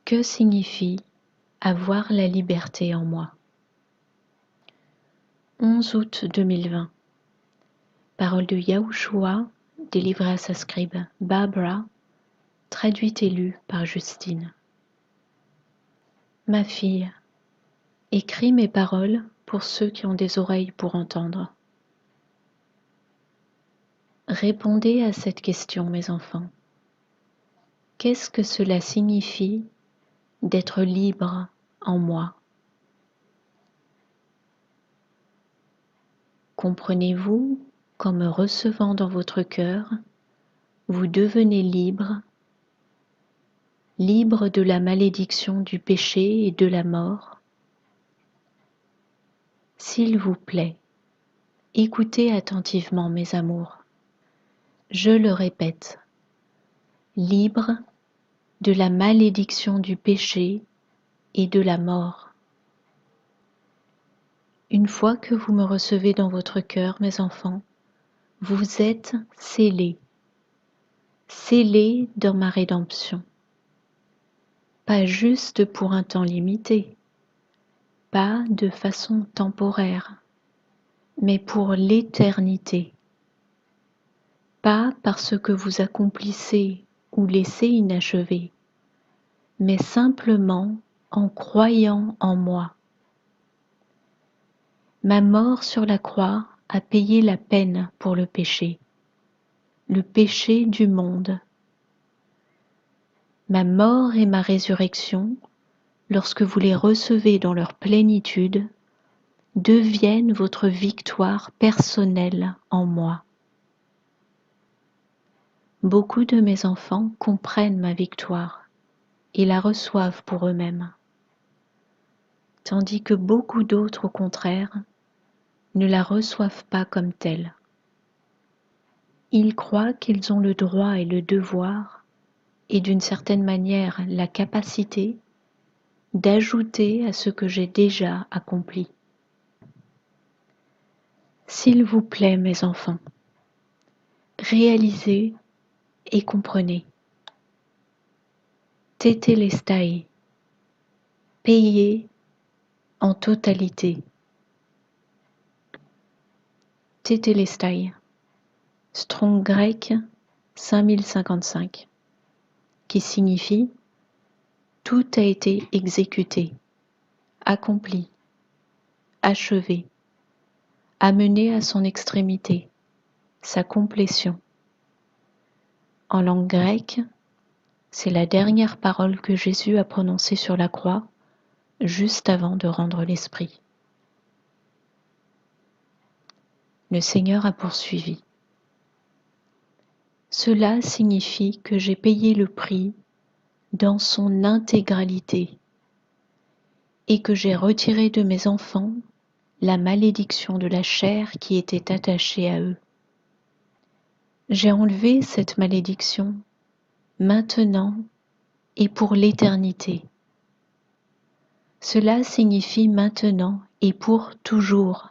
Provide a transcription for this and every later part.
Que signifie avoir la liberté en moi? 11 août 2020. Parole de Yahushua, délivrée à sa scribe Barbara, traduite et lue par Justine. Ma fille, écris mes paroles pour ceux qui ont des oreilles pour entendre. Répondez à cette question, mes enfants. Qu'est-ce que cela signifie d'être libre en moi? Comprenez-vous qu'en me recevant dans votre cœur, vous devenez libre, libre de la malédiction du péché et de la mort? S'il vous plaît, écoutez attentivement, mes amours. Je le répète, libre de la malédiction du péché et de la mort. Une fois que vous me recevez dans votre cœur, mes enfants, vous êtes scellés, scellés dans ma rédemption. Pas juste pour un temps limité, pas de façon temporaire, mais pour l'éternité. Pas parce que vous accomplissez ou laissez inachevé, mais simplement en croyant en moi. Ma mort sur la croix a payé la peine pour le péché du monde. Ma mort et ma résurrection, lorsque vous les recevez dans leur plénitude, deviennent votre victoire personnelle en moi. Beaucoup de mes enfants comprennent ma victoire et la reçoivent pour eux-mêmes, tandis que beaucoup d'autres, au contraire, ne la reçoivent pas comme telle. Ils croient qu'ils ont le droit et le devoir, et d'une certaine manière la capacité, d'ajouter à ce que j'ai déjà accompli. S'il vous plaît, mes enfants, réalisez et comprenez. Tétélestai, payez en totalité. Tétélestai, Strong grec 5055, qui signifie tout a été exécuté, accompli, achevé, amené à son extrémité, sa complétion. En langue grecque, c'est la dernière parole que Jésus a prononcée sur la croix, juste avant de rendre l'esprit. Le Seigneur a poursuivi. Cela signifie que j'ai payé le prix dans son intégralité et que j'ai retiré de mes enfants la malédiction de la chair qui était attachée à eux. J'ai enlevé cette malédiction maintenant et pour l'éternité. Cela signifie maintenant et pour toujours.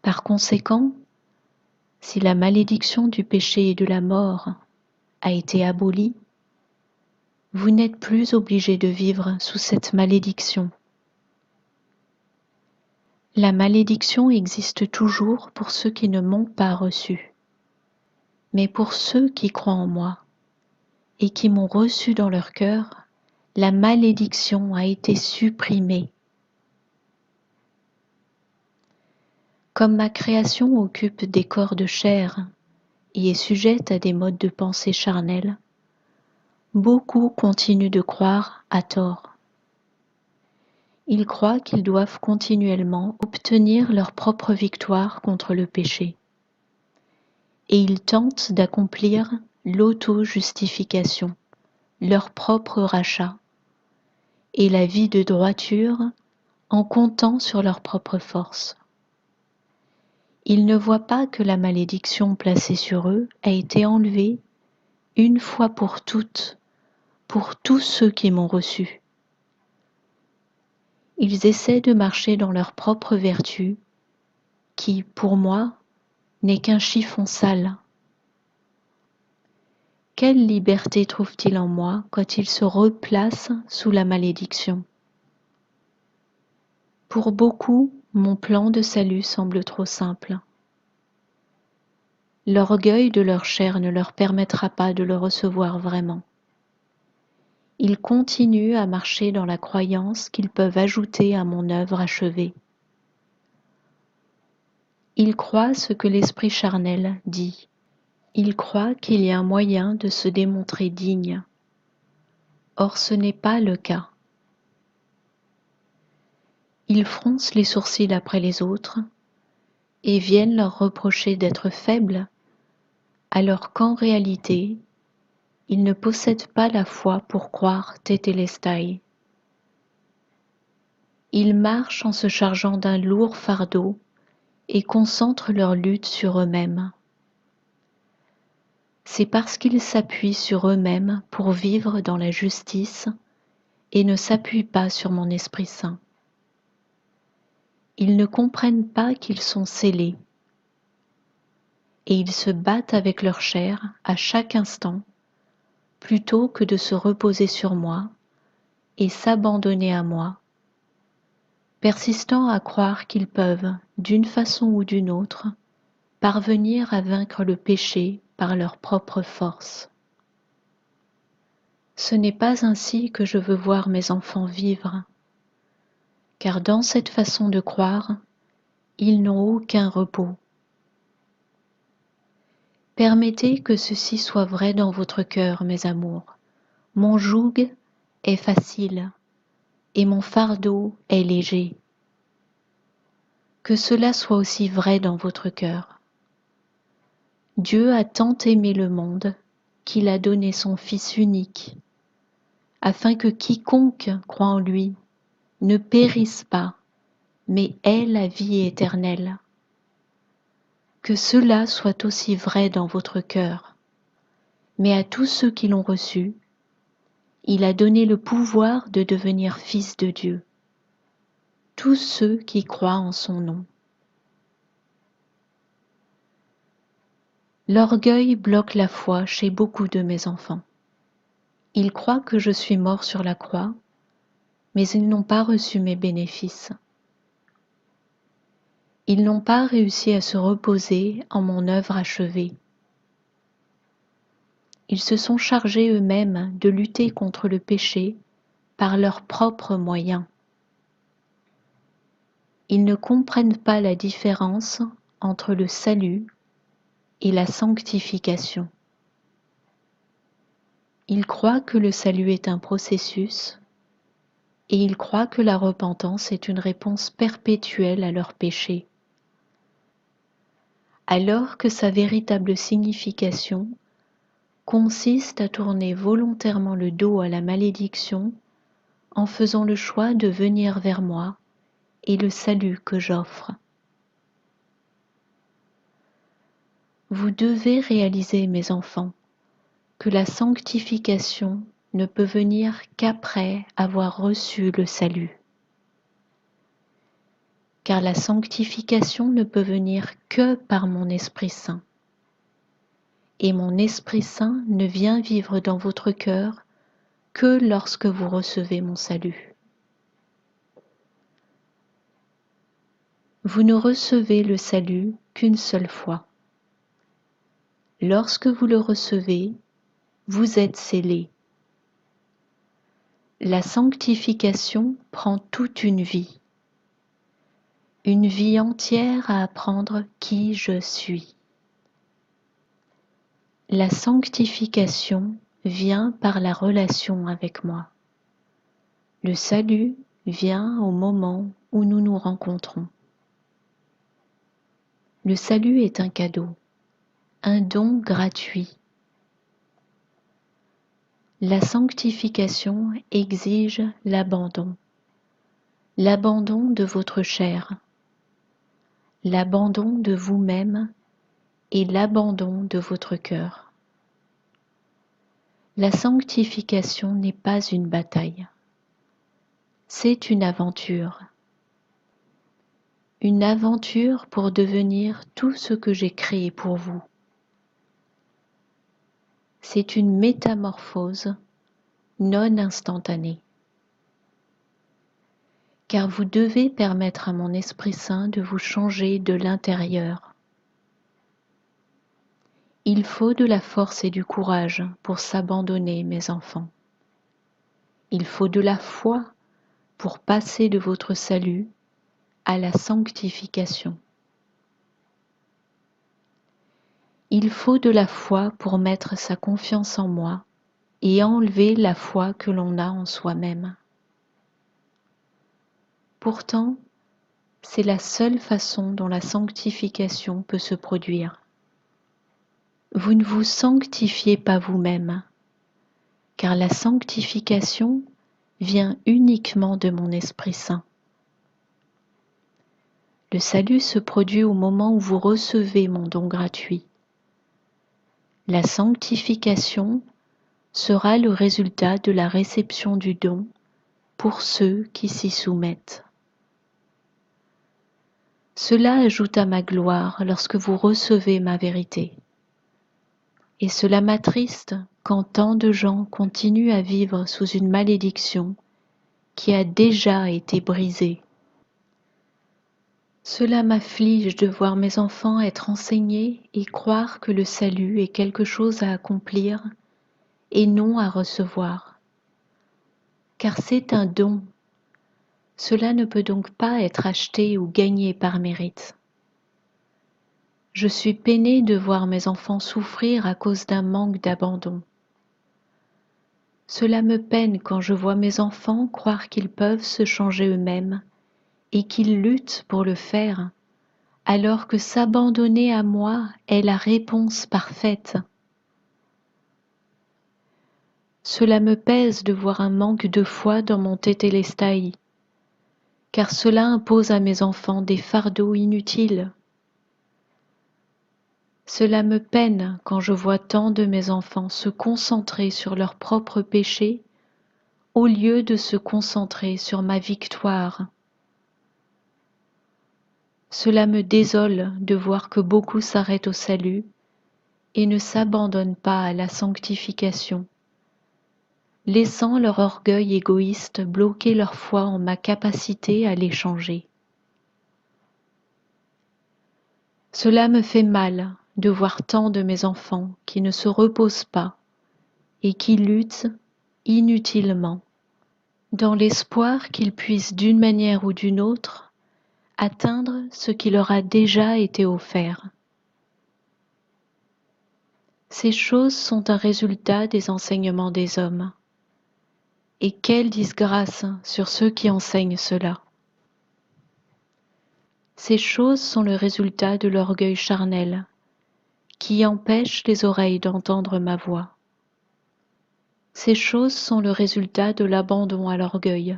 Par conséquent, si la malédiction du péché et de la mort a été abolie, vous n'êtes plus obligé de vivre sous cette malédiction. La malédiction existe toujours pour ceux qui ne m'ont pas reçu, mais pour ceux qui croient en moi et qui m'ont reçu dans leur cœur, la malédiction a été supprimée. Comme ma création occupe des corps de chair et est sujette à des modes de pensée charnels, beaucoup continuent de croire à tort. Ils croient qu'ils doivent continuellement obtenir leur propre victoire contre le péché. Et ils tentent d'accomplir l'auto-justification, leur propre rachat, et la vie de droiture en comptant sur leur propre force. Ils ne voient pas que la malédiction placée sur eux a été enlevée une fois pour toutes, pour tous ceux qui m'ont reçu. Ils essaient de marcher dans leur propre vertu, qui, pour moi, n'est qu'un chiffon sale. Quelle liberté trouve-t-il en moi quand il se replace sous la malédiction? Pour beaucoup, mon plan de salut semble trop simple. L'orgueil de leur chair ne leur permettra pas de le recevoir vraiment. Ils continuent à marcher dans la croyance qu'ils peuvent ajouter à mon œuvre achevée. Ils croient ce que l'esprit charnel dit. Ils croient qu'il y a un moyen de se démontrer digne. Or ce n'est pas le cas. Ils froncent les sourcils après les autres et viennent leur reprocher d'être faibles, alors qu'en réalité, ils ne possèdent pas la foi pour croire tétélestai. Ils marchent en se chargeant d'un lourd fardeau et concentrent leur lutte sur eux-mêmes. C'est parce qu'ils s'appuient sur eux-mêmes pour vivre dans la justice et ne s'appuient pas sur mon Esprit Saint. Ils ne comprennent pas qu'ils sont scellés et ils se battent avec leur chair à chaque instant plutôt que de se reposer sur moi et s'abandonner à moi, persistant à croire qu'ils peuvent, d'une façon ou d'une autre, parvenir à vaincre le péché par leur propre force. Ce n'est pas ainsi que je veux voir mes enfants vivre, car dans cette façon de croire, ils n'ont aucun repos. Permettez que ceci soit vrai dans votre cœur, mes amours. Mon joug est facile et mon fardeau est léger. Que cela soit aussi vrai dans votre cœur. Dieu a tant aimé le monde qu'il a donné son Fils unique, afin que quiconque croit en lui ne périsse pas, mais ait la vie éternelle. Que cela soit aussi vrai dans votre cœur. Mais à tous ceux qui l'ont reçu, il a donné le pouvoir de devenir fils de Dieu, tous ceux qui croient en son nom. L'orgueil bloque la foi chez beaucoup de mes enfants. Ils croient que je suis mort sur la croix, mais ils n'ont pas reçu mes bénéfices. Ils n'ont pas réussi à se reposer en mon œuvre achevée. Ils se sont chargés eux-mêmes de lutter contre le péché par leurs propres moyens. Ils ne comprennent pas la différence entre le salut et la sanctification. Ils croient que le salut est un processus et ils croient que la repentance est une réponse perpétuelle à leurs péchés, alors que sa véritable signification consiste à tourner volontairement le dos à la malédiction en faisant le choix de venir vers moi et le salut que j'offre. Vous devez réaliser, mes enfants, que la sanctification ne peut venir qu'après avoir reçu le salut. Car la sanctification ne peut venir que par mon Esprit Saint. Et mon Esprit Saint ne vient vivre dans votre cœur que lorsque vous recevez mon salut. Vous ne recevez le salut qu'une seule fois. Lorsque vous le recevez, vous êtes scellés. La sanctification prend toute une vie entière à apprendre qui je suis. La sanctification vient par la relation avec moi. Le salut vient au moment où nous nous rencontrons. Le salut est un cadeau, un don gratuit. La sanctification exige l'abandon de votre chair, l'abandon de vous-même et l'abandon de votre cœur. La sanctification n'est pas une bataille, c'est une aventure pour devenir tout ce que j'ai créé pour vous. c'est une métamorphose non instantanée. Car vous devez permettre à mon Esprit Saint de vous changer de l'intérieur. Il faut de la force et du courage pour s'abandonner, mes enfants. Il faut de la foi pour passer de votre salut à la sanctification. Il faut de la foi pour mettre sa confiance en moi et enlever la foi que l'on a en soi-même. Pourtant, c'est la seule façon dont la sanctification peut se produire. Vous ne vous sanctifiez pas vous-même, car la sanctification vient uniquement de mon Esprit Saint. Le salut se produit au moment où vous recevez mon don gratuit. La sanctification sera le résultat de la réception du don pour ceux qui s'y soumettent. Cela ajoute à ma gloire lorsque vous recevez ma vérité. Et cela m'attriste quand tant de gens continuent à vivre sous une malédiction qui a déjà été brisée. Cela m'afflige de voir mes enfants être enseignés et croire que le salut est quelque chose à accomplir et non à recevoir. Car c'est un don. Cela ne peut donc pas être acheté ou gagné par mérite. Je suis peinée de voir mes enfants souffrir à cause d'un manque d'abandon. Cela me peine quand je vois mes enfants croire qu'ils peuvent se changer eux-mêmes et qu'ils luttent pour le faire, alors que s'abandonner à moi est la réponse parfaite. Cela me pèse de voir un manque de foi dans mon tétélestai, car cela impose à mes enfants des fardeaux inutiles. Cela me peine quand je vois tant de mes enfants se concentrer sur leurs propres péchés au lieu de se concentrer sur ma victoire. Cela me désole de voir que beaucoup s'arrêtent au salut et ne s'abandonnent pas à la sanctification, laissant leur orgueil égoïste bloquer leur foi en ma capacité à les changer. Cela me fait mal de voir tant de mes enfants qui ne se reposent pas et qui luttent inutilement, dans l'espoir qu'ils puissent d'une manière ou d'une autre atteindre ce qui leur a déjà été offert. Ces choses sont un résultat des enseignements des hommes. Et quelle disgrâce sur ceux qui enseignent cela. Ces choses sont le résultat de l'orgueil charnel, qui empêche les oreilles d'entendre ma voix. Ces choses sont le résultat de l'abandon à l'orgueil,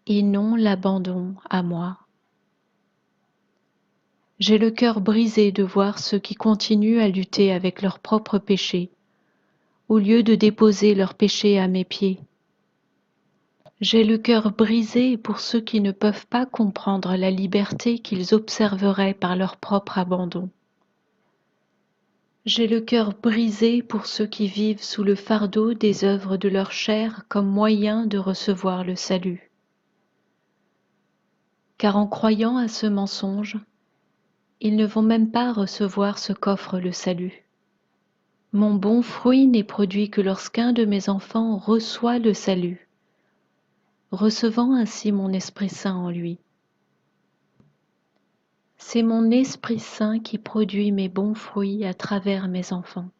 et non l'abandon à moi. J'ai le cœur brisé de voir ceux qui continuent à lutter avec leurs propres péchés, au lieu de déposer leurs péchés à mes pieds. J'ai le cœur brisé pour ceux qui ne peuvent pas comprendre la liberté qu'ils observeraient par leur propre abandon. J'ai le cœur brisé pour ceux qui vivent sous le fardeau des œuvres de leur chair comme moyen de recevoir le salut. Car en croyant à ce mensonge, ils ne vont même pas recevoir ce qu'offre le salut. Mon bon fruit n'est produit que lorsqu'un de mes enfants reçoit le salut, recevant ainsi mon Esprit Saint en lui. C'est mon Esprit Saint qui produit mes bons fruits à travers mes enfants.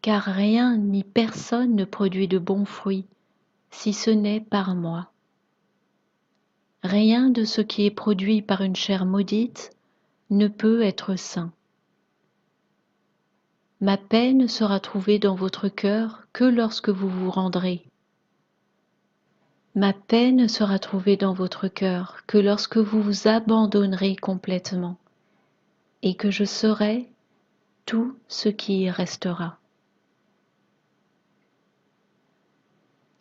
Car rien ni personne ne produit de bons fruits, si ce n'est par moi. Rien de ce qui est produit par une chair maudite ne peut être saint. Ma paix ne sera trouvée dans votre cœur que lorsque vous vous rendrez. Ma paix ne sera trouvée dans votre cœur que lorsque vous vous abandonnerez complètement et que je serai tout ce qui y restera.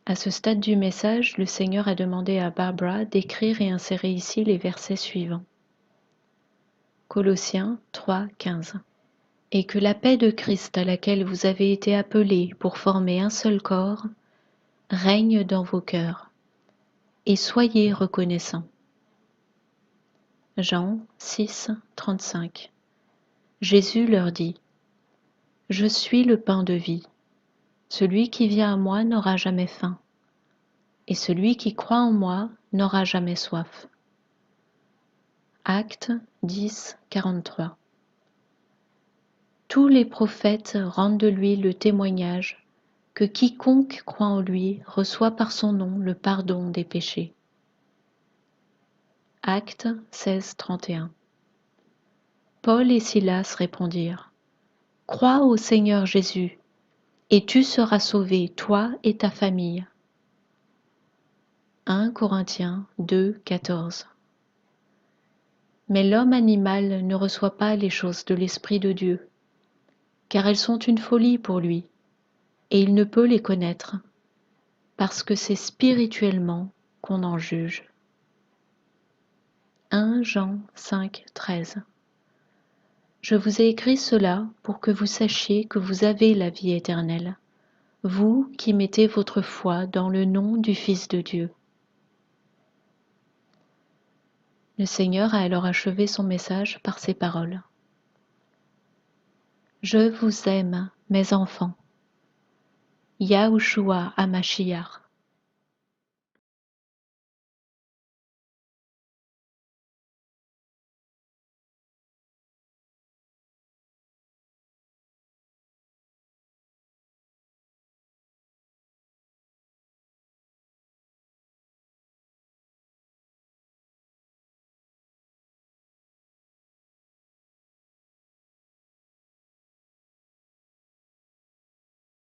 À ce stade du message, le Seigneur a demandé à Barbara d'écrire et insérer ici les versets suivants. Colossiens 3, 15. et que la paix de Christ à laquelle vous avez été appelés pour former un seul corps règne dans vos cœurs, et soyez reconnaissants. Jean 6, 35. Jésus leur dit: Je suis le pain de vie. Celui qui vient à moi n'aura jamais faim, et celui qui croit en moi n'aura jamais soif. Actes 10, 43. Tous les prophètes rendent de lui le témoignage que quiconque croit en lui reçoit par son nom le pardon des péchés. Actes 16, 31. Paul et Silas répondirent: Crois au Seigneur Jésus, et tu seras sauvé, toi et ta famille. 1 Corinthiens 2, 14. Mais l'homme animal ne reçoit pas les choses de l'Esprit de Dieu, car elles sont une folie pour lui, et il ne peut les connaître, parce que c'est spirituellement qu'on en juge. 1 Jean 5, 13. Je vous ai écrit cela pour que vous sachiez que vous avez la vie éternelle, vous qui mettez votre foi dans le nom du Fils de Dieu. Le Seigneur a alors achevé son message par ces paroles. Je vous aime, mes enfants. Yahushua HaMashiach.